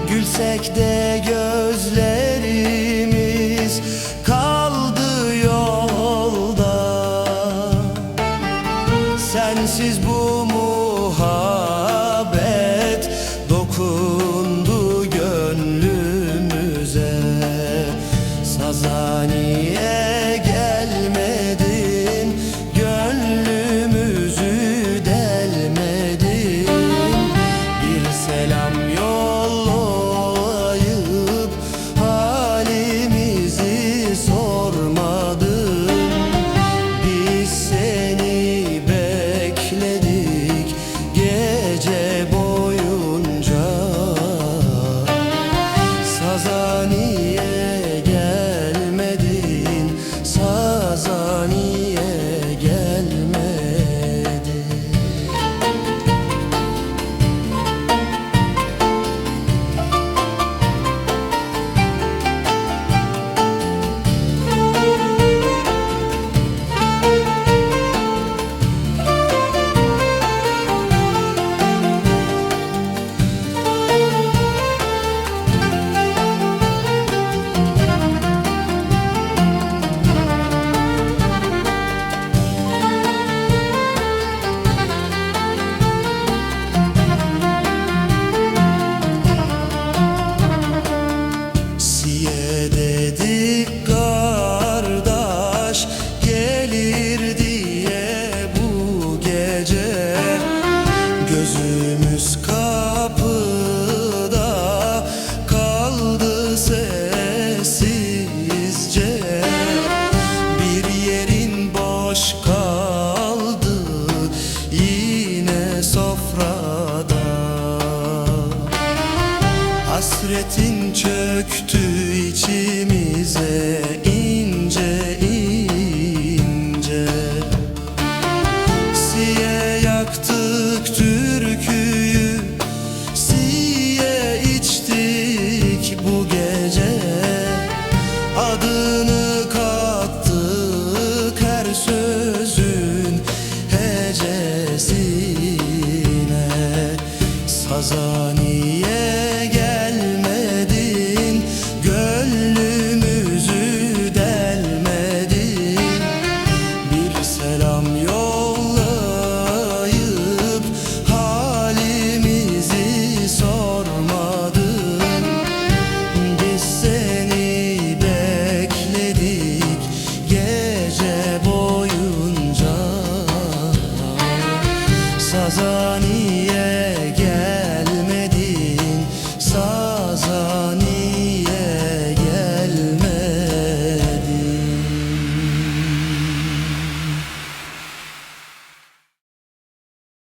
Gülsek de gözlerimiz kaldı yolda. Sensiz bu muhabbet dokundu gönlümüze. Sazaniye gelmedin, gönlümüzü delmedin. Bir selam yollayıp halimizi sormadın. Biz seni bekledik gece boyunca. Sazaniye gelmedin, Sazaniye gelmedin. Dedik kardeş gelir diye bu gece. Gözümüz kapıda kaldı sessizce. Bir yerin boş kaldı yine sofrada. Hasretin çöktü içimize ince ince. Siye yaktık türküyü, siye içtik bu gece. Adını kattık her sözün hecesine. Sazaniye gelmedin, gönlümüzü delmedin. Bir selam yollayıp halimizi sormadın. Biz seni bekledik gece boyunca. Sazaniye gel